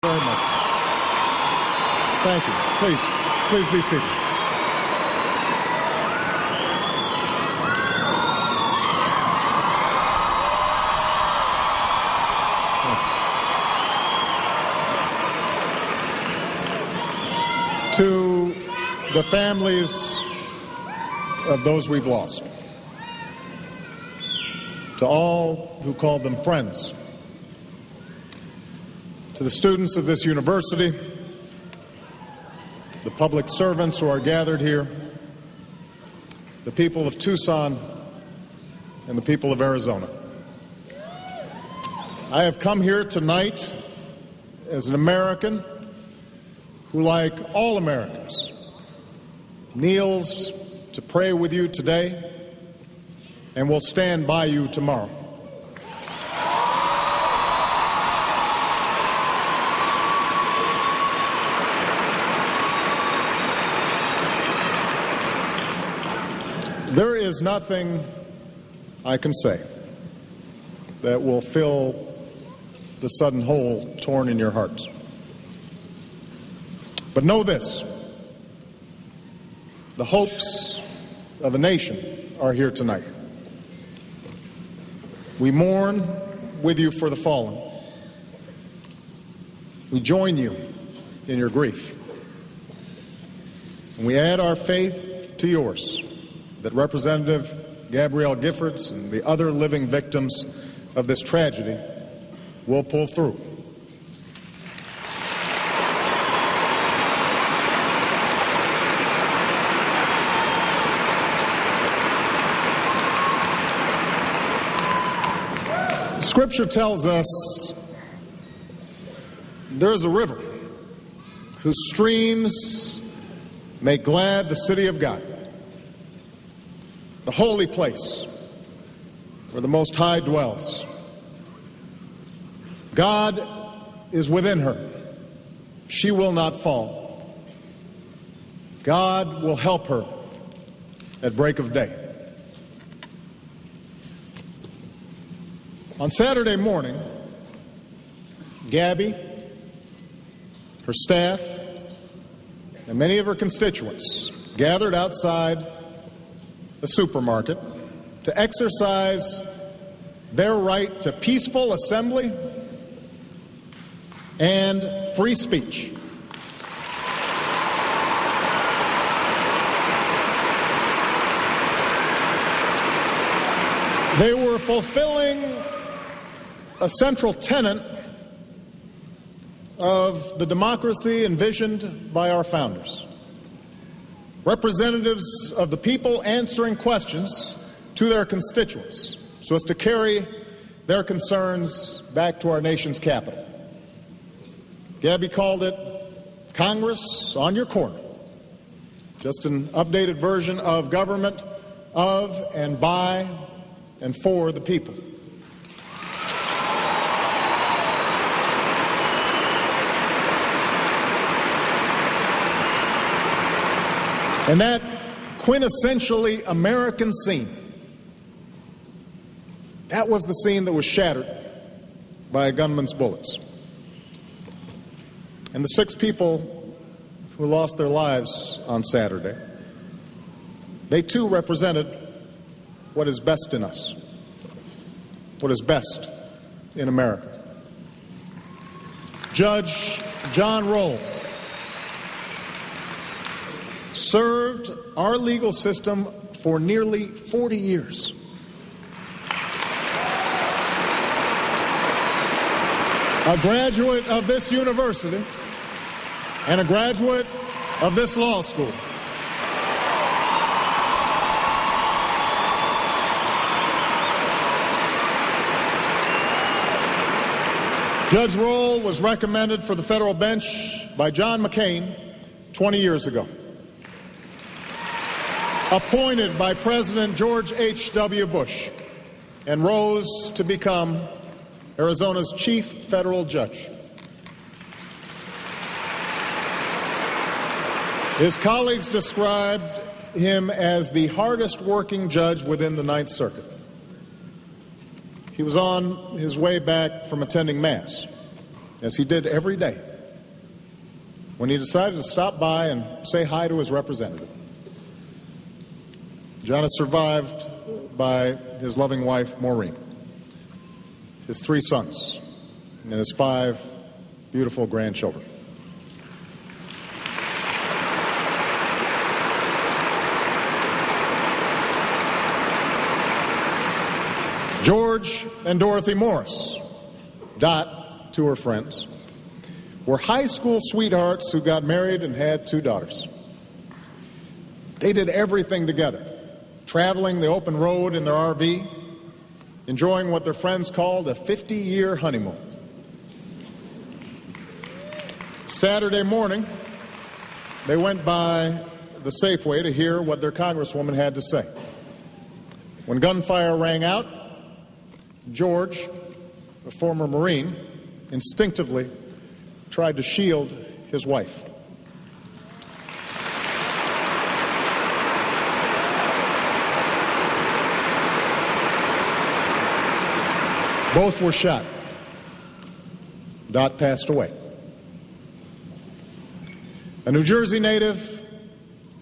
Very much. Thank you. Please be seated. To the families of those we've lost, to all who called them friends, to the students of this university, the public servants who are gathered here, the people of Tucson, and the people of Arizona. I have come here tonight as an American who, like all Americans, kneels to pray with you today and will stand by you tomorrow. There is nothing I can say that will fill the sudden hole torn in your hearts. But know this: the hopes of a nation are here tonight. We mourn with you for the fallen. We join you in your grief. And we add our faith to yours that Representative Gabrielle Giffords and the other living victims of this tragedy will pull through. Scripture tells us there is a river whose streams make glad the city of God, the holy place where the Most High dwells. God is within her. She will not fall. God will help her at break of day. On Saturday morning, Gabby, her staff, and many of her constituents gathered outside a supermarket to exercise their right to peaceful assembly and free speech. They were fulfilling a central tenet of the democracy envisioned by our founders. Representatives of the people answering questions to their constituents so as to carry their concerns back to our nation's capital. Gabby called it Congress on your corner, just an updated version of government of and by and for the people. And that quintessentially American scene, that was the scene that was shattered by a gunman's bullets. And the 6 people who lost their lives on Saturday, they too represented what is best in us, what is best in America. Judge John Roll served our legal system for nearly 40 years. A graduate of this university and a graduate of this law school. Judge Roll was recommended for the federal bench by John McCain 20 years ago. Appointed by President George H.W. Bush, and rose to become Arizona's chief federal judge. His colleagues described him as the hardest working judge within the Ninth Circuit. He was on his way back from attending Mass, as he did every day, when he decided to stop by and say hi to his representative. John is survived by his loving wife, Maureen, his 3 sons, and his 5 beautiful grandchildren. George and Dorothy Morris, Dot, 2 her friends, were high school sweethearts who got married and had 2 daughters. They did everything together, traveling the open road in their RV, enjoying what their friends called a 50-year honeymoon. Saturday morning, they went by the Safeway to hear what their congresswoman had to say. When gunfire rang out, George, a former Marine, instinctively tried to shield his wife. Both were shot. Dot passed away. A New Jersey native,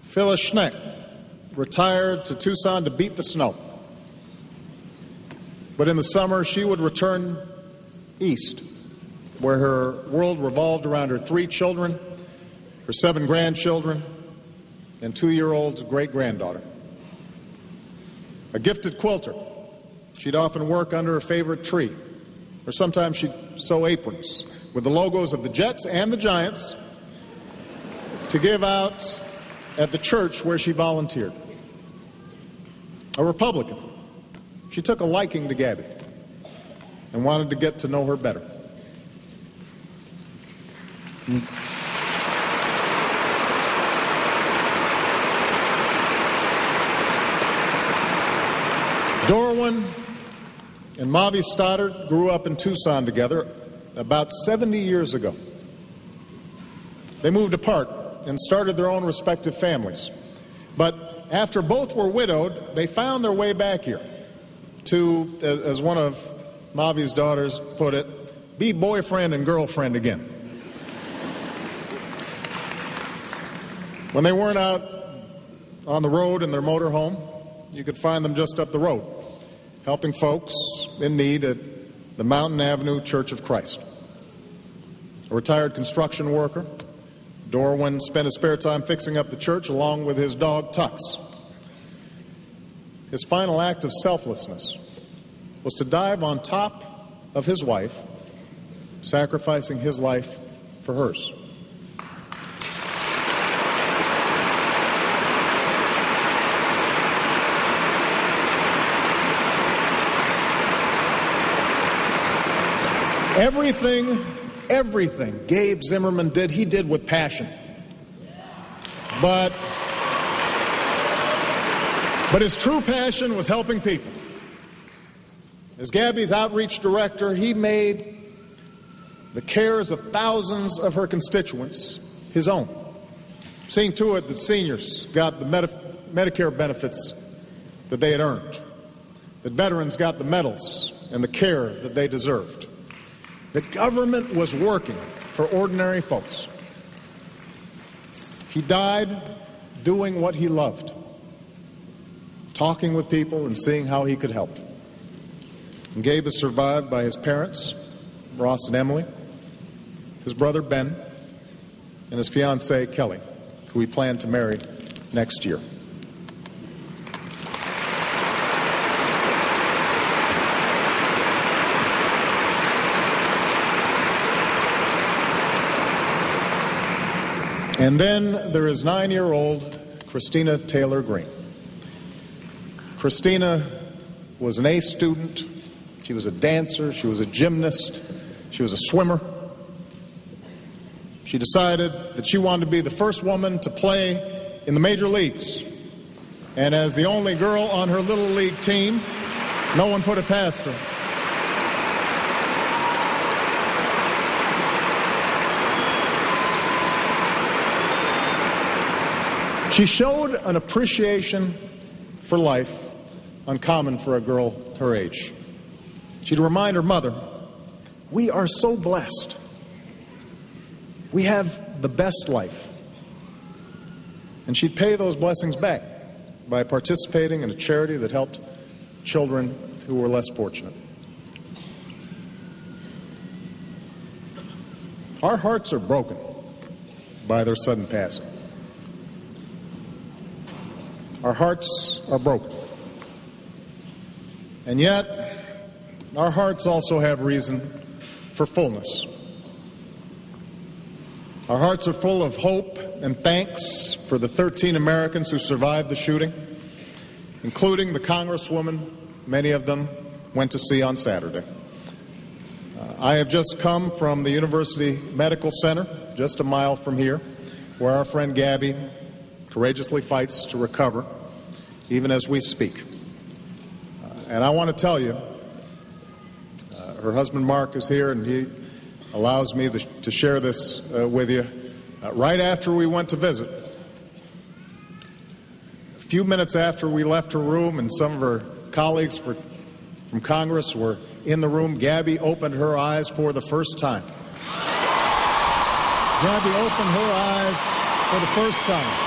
Phyllis Schneck, retired to Tucson to beat the snow. But in the summer, she would return east, where her world revolved around her 3 children, her 7 grandchildren, and 2-year-old great-granddaughter. A gifted quilter, she'd often work under a favorite tree, or sometimes she'd sew aprons with the logos of the Jets and the Giants to give out at the church where she volunteered. A Republican, she took a liking to Gabby and wanted to get to know her better. Dorwin and Mavi Stoddard grew up in Tucson together about 70 years ago. They moved apart and started their own respective families. But after both were widowed, they found their way back here to, as one of Mavi's daughters put it, be boyfriend and girlfriend again. When they weren't out on the road in their motorhome, you could find them just up the road, helping folks in need at the Mountain Avenue Church of Christ. A retired construction worker, Dorwin spent his spare time fixing up the church along with his dog Tux. His final act of selflessness was to dive on top of his wife, sacrificing his life for hers. Everything Gabe Zimmerman did, he did with passion. But his true passion was helping people. As Gabby's outreach director, he made the cares of thousands of her constituents his own, seeing to it that seniors got the Medicare benefits that they had earned, that veterans got the medals and the care that they deserved. That government was working for ordinary folks. He died doing what he loved, talking with people and seeing how he could help. And Gabe is survived by his parents, Ross and Emily, his brother Ben, and his fiancée Kelly, who he planned to marry next year. And then there is 9-year-old Christina Taylor Green. Christina was an A student. She was a dancer. She was a gymnast. She was a swimmer. She decided that she wanted to be the first woman to play in the major leagues. And as the only girl on her little league team, no one put it past her. She showed an appreciation for life uncommon for a girl her age. She'd remind her mother, "We are so blessed. We have the best life. And she'd pay those blessings back by participating in a charity that helped children who were less fortunate. Our hearts are broken by their sudden passing. Our hearts are broken. And yet, our hearts also have reason for fullness. Our hearts are full of hope and thanks for the 13 Americans who survived the shooting, including the Congresswoman many of them went to see on Saturday. I have just come from the University Medical Center, just a mile from here, where our friend Gabby courageously fights to recover, even as we speak. And I want to tell you, her husband Mark is here, and he allows me to share this with you. Right after we went to visit, a few minutes after we left her room and some of her colleagues from Congress were in the room, Gabby opened her eyes for the first time. Gabby opened her eyes for the first time.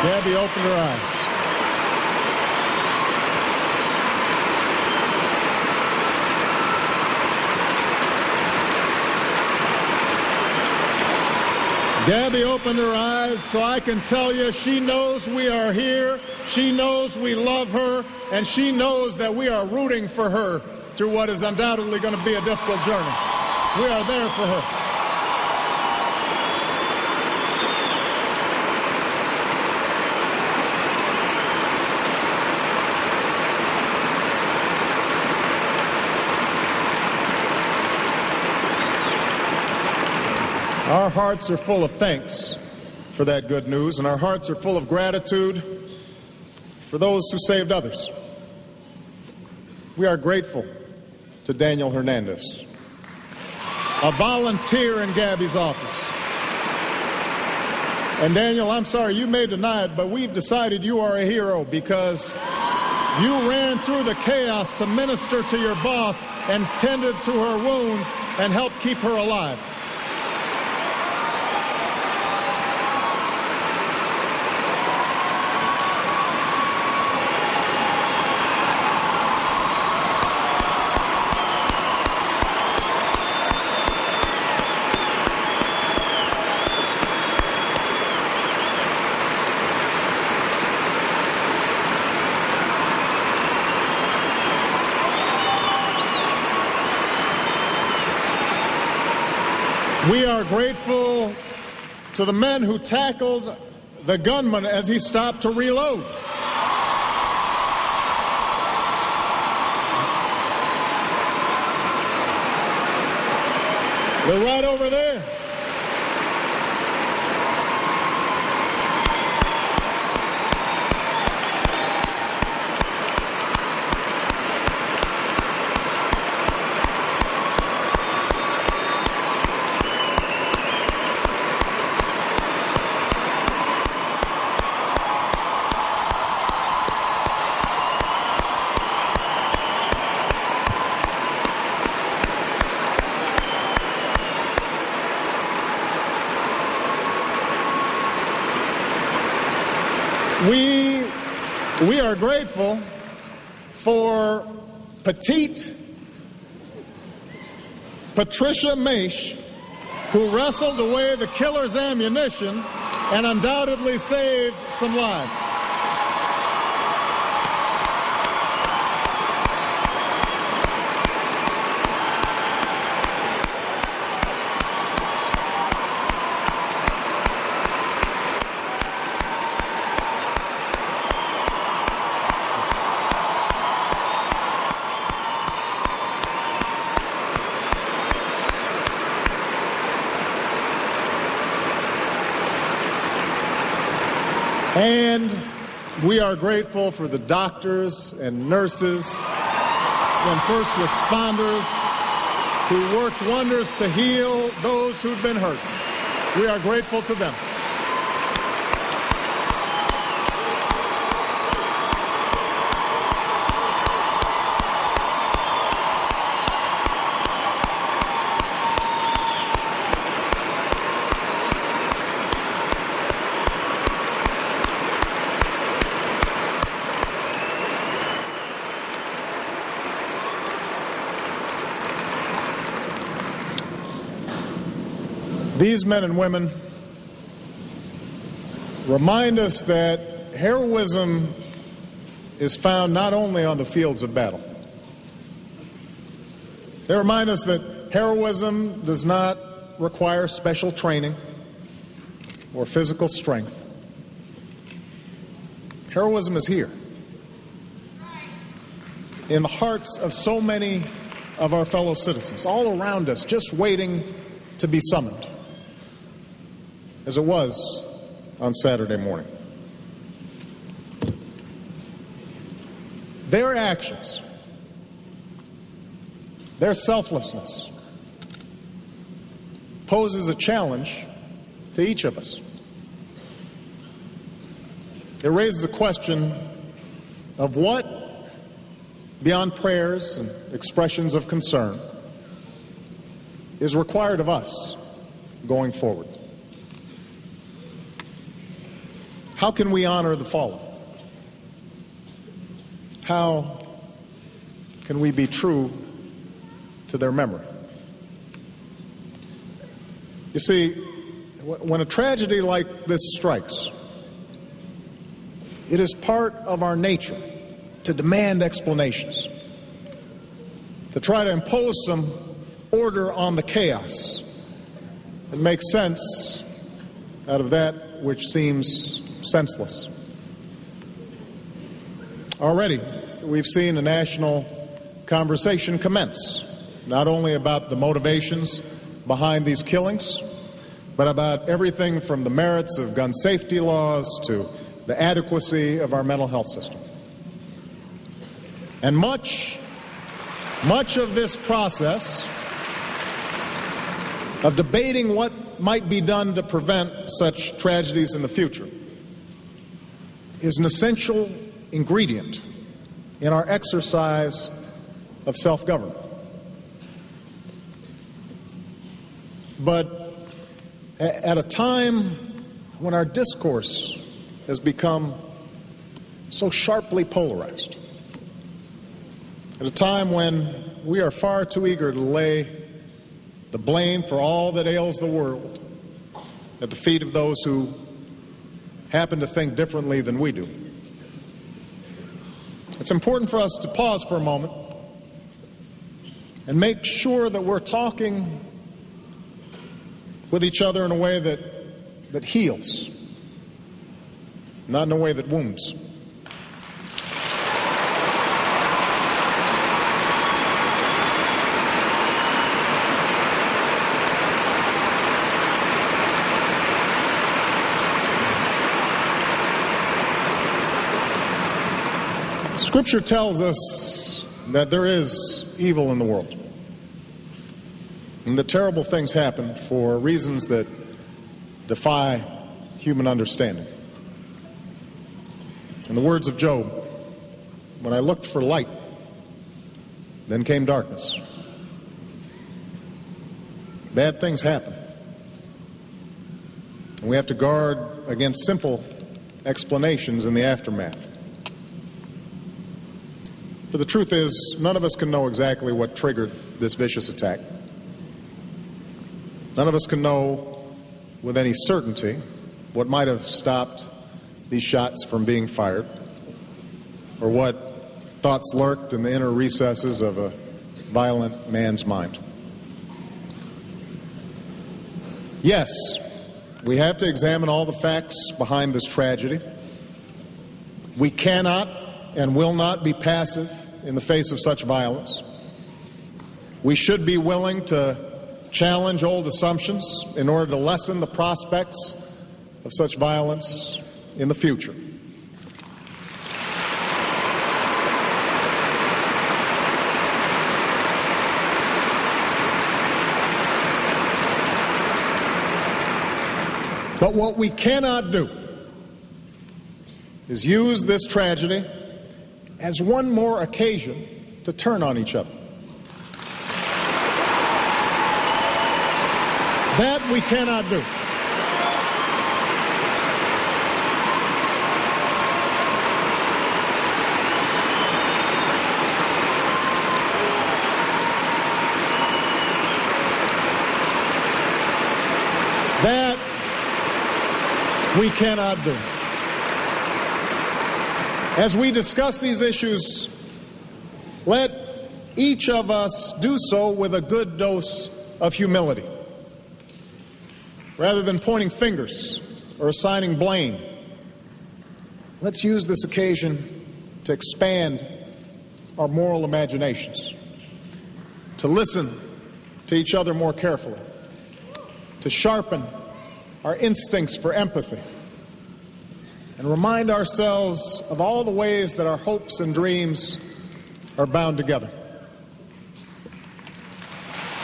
Gabby opened her eyes. Gabby opened her eyes, so I can tell you she knows we are here, she knows we love her, and she knows that we are rooting for her through what is undoubtedly going to be a difficult journey. We are there for her. Our hearts are full of thanks for that good news, and our hearts are full of gratitude for those who saved others. We are grateful to Daniel Hernandez, a volunteer in Gabby's office. And Daniel, I'm sorry, you may deny it, but we've decided you are a hero because you ran through the chaos to minister to your boss and tended to her wounds and helped keep her alive. We are grateful to the men who tackled the gunman as he stopped to reload. They're right over there. We are grateful for petite Patricia Maish, who wrestled away the killer's ammunition and undoubtedly saved some lives. And we are grateful for the doctors and nurses and first responders who worked wonders to heal those who'd been hurt. We are grateful to them. These men and women remind us that heroism is found not only on the fields of battle. They remind us that heroism does not require special training or physical strength. Heroism is here, in the hearts of so many of our fellow citizens, all around us, just waiting to be summoned, as it was on Saturday morning. Their actions, their selflessness, poses a challenge to each of us. It raises a question of what, beyond prayers and expressions of concern, is required of us going forward. How can we honor the fallen? How can we be true to their memory? You see, when a tragedy like this strikes, it is part of our nature to demand explanations, to try to impose some order on the chaos and make sense out of that which seems senseless. Already, we've seen a national conversation commence, not only about the motivations behind these killings, but about everything from the merits of gun safety laws to the adequacy of our mental health system. And much of this process of debating what might be done to prevent such tragedies in the future is an essential ingredient in our exercise of self-government. But at a time when our discourse has become so sharply polarized, at a time when we are far too eager to lay the blame for all that ails the world at the feet of those who happen to think differently than we do, it's important for us to pause for a moment and make sure that we're talking with each other in a way that heals, not in a way that wounds. Scripture tells us that there is evil in the world, and that terrible things happen for reasons that defy human understanding. In the words of Job, when I looked for light, then came darkness. Bad things happen, and we have to guard against simple explanations in the aftermath. For the truth is, none of us can know exactly what triggered this vicious attack. None of us can know with any certainty what might have stopped these shots from being fired, or what thoughts lurked in the inner recesses of a violent man's mind. Yes, we have to examine all the facts behind this tragedy. We cannot and will not be passive in the face of such violence. We should be willing to challenge old assumptions in order to lessen the prospects of such violence in the future. But what we cannot do is use this tragedy as one more occasion to turn on each other. That we cannot do. That we cannot do. As we discuss these issues, let each of us do so with a good dose of humility. Rather than pointing fingers or assigning blame, let's use this occasion to expand our moral imaginations, to listen to each other more carefully, to sharpen our instincts for empathy, and remind ourselves of all the ways that our hopes and dreams are bound together.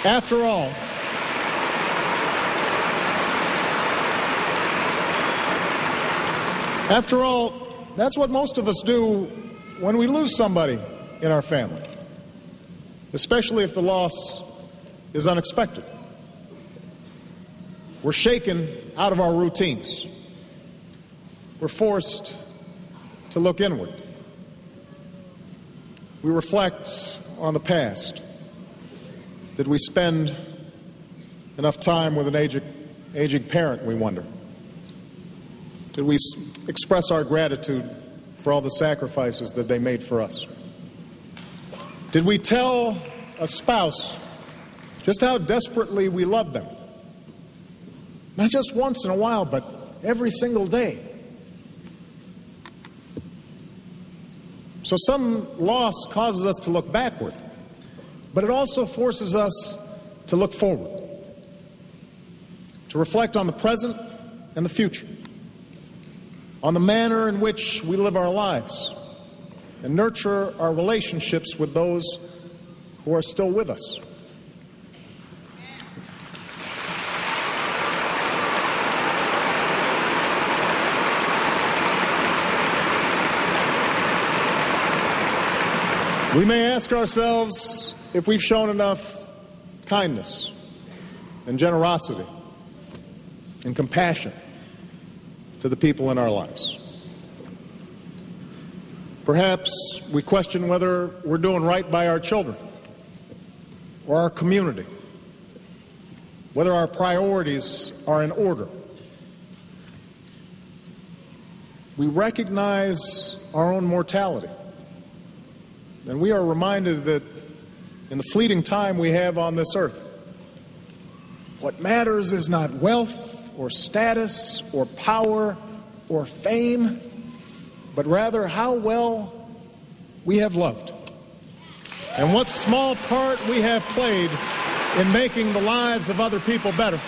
After all, that's what most of us do when we lose somebody in our family, especially if the loss is unexpected. We're shaken out of our routines. We're forced to look inward. We reflect on the past. Did we spend enough time with an aging parent, we wonder? Did we express our gratitude for all the sacrifices that they made for us? Did we tell a spouse just how desperately we love them? Not just once in a while, but every single day. So some loss causes us to look backward, but it also forces us to look forward, to reflect on the present and the future, on the manner in which we live our lives, and nurture our relationships with those who are still with us. We may ask ourselves if we've shown enough kindness and generosity and compassion to the people in our lives. Perhaps we question whether we're doing right by our children or our community, whether our priorities are in order. We recognize our own mortality. And we are reminded that in the fleeting time we have on this earth, what matters is not wealth or status or power or fame, but rather how well we have loved and what small part we have played in making the lives of other people better.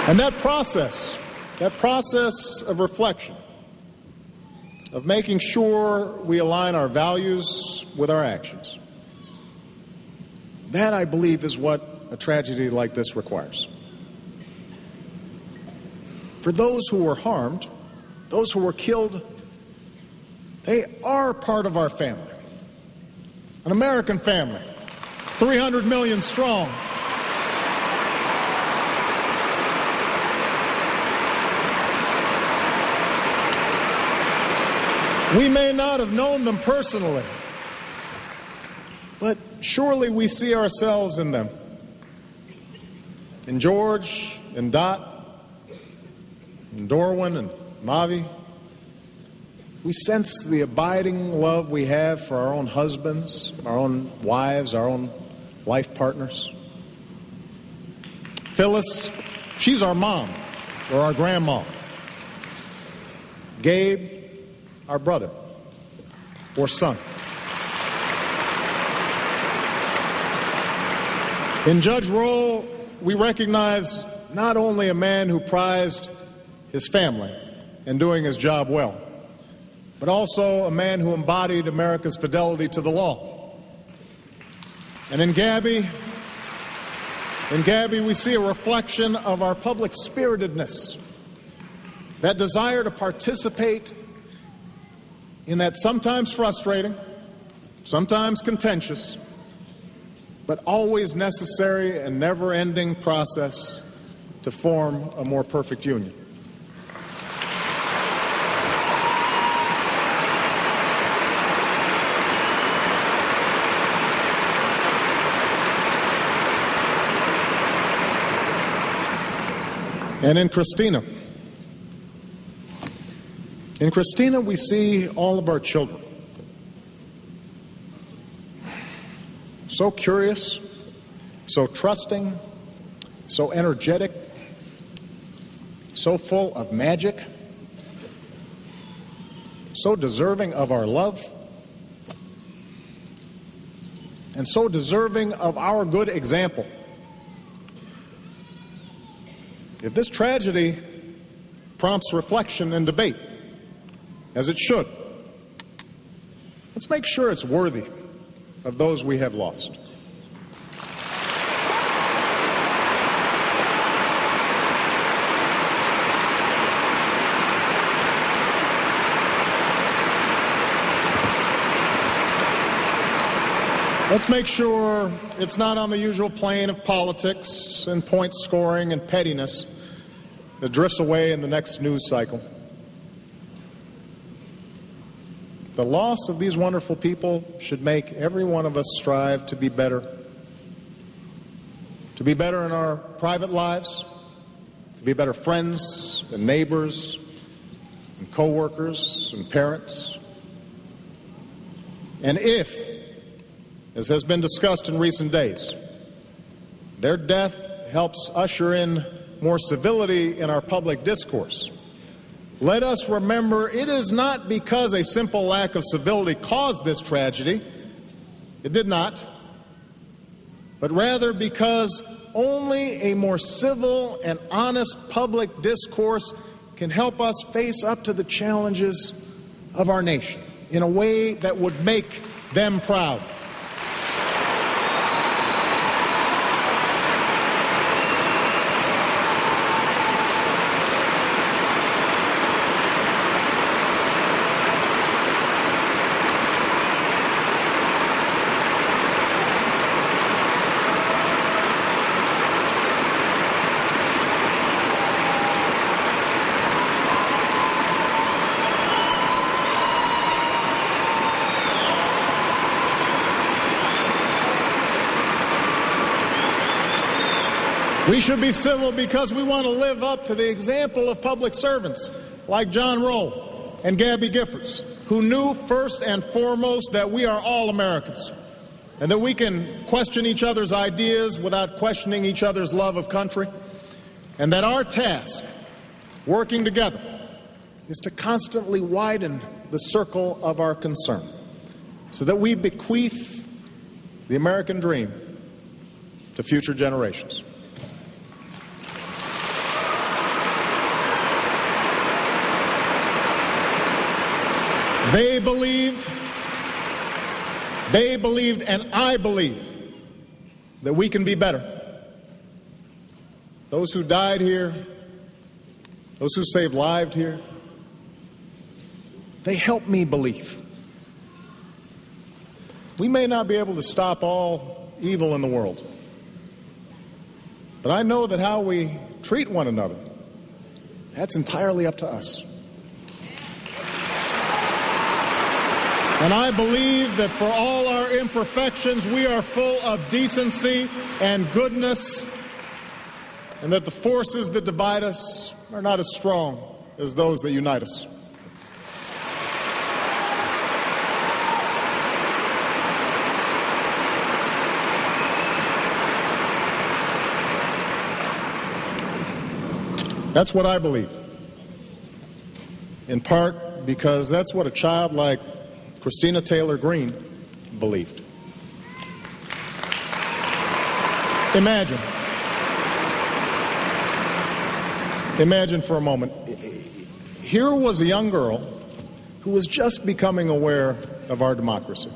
And that process of reflection, of making sure we align our values with our actions, that, I believe, is what a tragedy like this requires. For those who were harmed, those who were killed, they are part of our family. An American family, 300 million strong. We may not have known them personally, but surely we see ourselves in them. In George, in Dot, in Dorwin, and Mavi. We sense the abiding love we have for our own husbands, our own wives, our own life partners. Phyllis, she's our mom, or our grandma. Gabe, our brother or son. In Judge Roll, we recognize not only a man who prized his family and doing his job well, but also a man who embodied America's fidelity to the law. And in Gabby, we see a reflection of our public spiritedness, that desire to participate in that sometimes frustrating, sometimes contentious, but always necessary and never-ending process to form a more perfect union. And in Christina, we see all of our children. So curious, so trusting, so energetic, so full of magic, so deserving of our love, and so deserving of our good example. If this tragedy prompts reflection and debate, as it should, let's make sure it's worthy of those we have lost. Let's make sure it's not on the usual plane of politics and point scoring and pettiness that drifts away in the next news cycle. The loss of these wonderful people should make every one of us strive to be better in our private lives, to be better friends and neighbors and co-workers and parents. And if, as has been discussed in recent days, their death helps usher in more civility in our public discourse, let us remember it is not because a simple lack of civility caused this tragedy. It did not. But rather because only a more civil and honest public discourse can help us face up to the challenges of our nation in a way that would make them proud. We should be civil because we want to live up to the example of public servants like John Roll and Gabby Giffords, who knew first and foremost that we are all Americans and that we can question each other's ideas without questioning each other's love of country, and that our task, working together, is to constantly widen the circle of our concern so that we bequeath the American dream to future generations. They believed, and I believe that we can be better. Those who died here, those who saved lives here, they help me believe. We may not be able to stop all evil in the world, but I know that how we treat one another, that's entirely up to us. And I believe that for all our imperfections, we are full of decency and goodness, and that the forces that divide us are not as strong as those that unite us. That's what I believe, in part because that's what a child like Christina Taylor Greene believed. Imagine for a moment, here was a young girl who was just becoming aware of our democracy,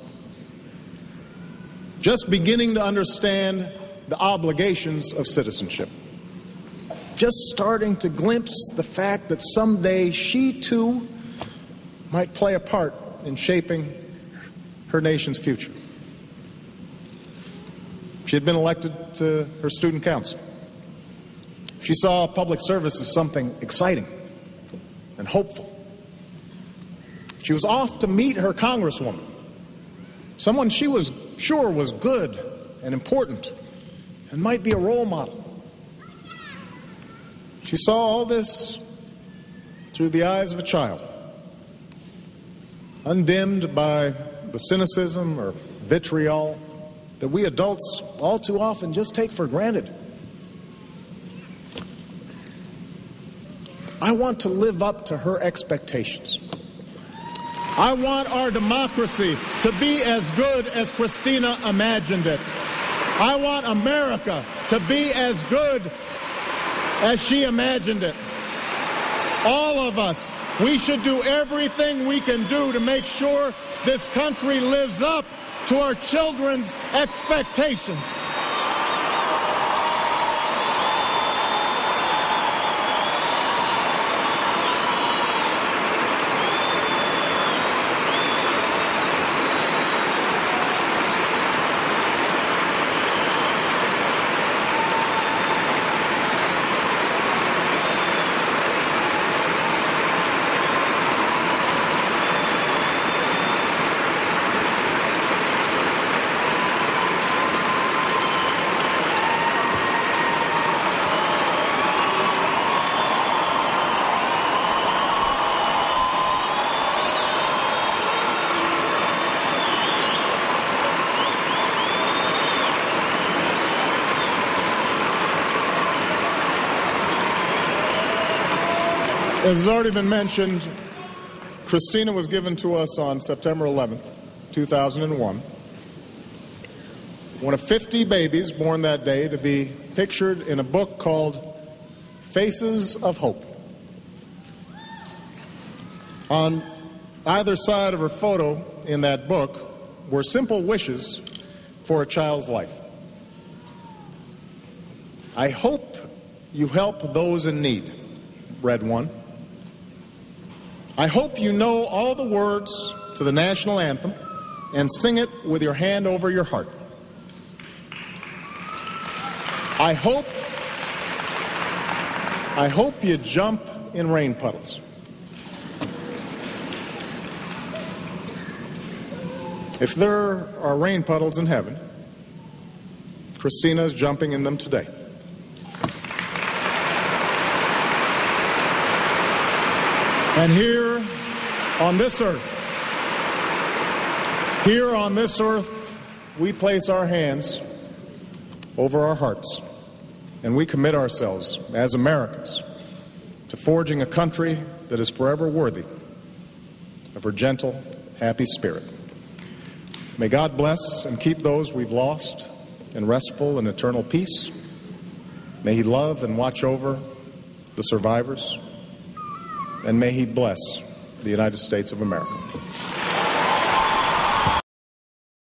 just beginning to understand the obligations of citizenship, just starting to glimpse the fact that someday she too might play a part in shaping her nation's future. She had been elected to her student council. She saw public service as something exciting and hopeful. She was off to meet her congresswoman, someone she was sure was good and important and might be a role model. She saw all this through the eyes of a child, undimmed by the cynicism or vitriol that we adults all too often just take for granted. I want to live up to her expectations. I want our democracy to be as good as Christina imagined it. I want America to be as good as she imagined it. All of us, we should do everything we can do to make sure this country lives up to our children's expectations. As has already been mentioned, Christina was given to us on September 11th, 2001, one of 50 babies born that day to be pictured in a book called Faces of Hope. On either side of her photo in that book were simple wishes for a child's life. I hope you help those in need, read one. I hope you know all the words to the national anthem and sing it with your hand over your heart. I hope you jump in rain puddles. If there are rain puddles in heaven, Christina is jumping in them today. And here on this earth, we place our hands over our hearts, and we commit ourselves as Americans to forging a country that is forever worthy of her gentle, happy spirit. May God bless and keep those we've lost in restful and eternal peace. May He love and watch over the survivors. And may He bless the United States of America.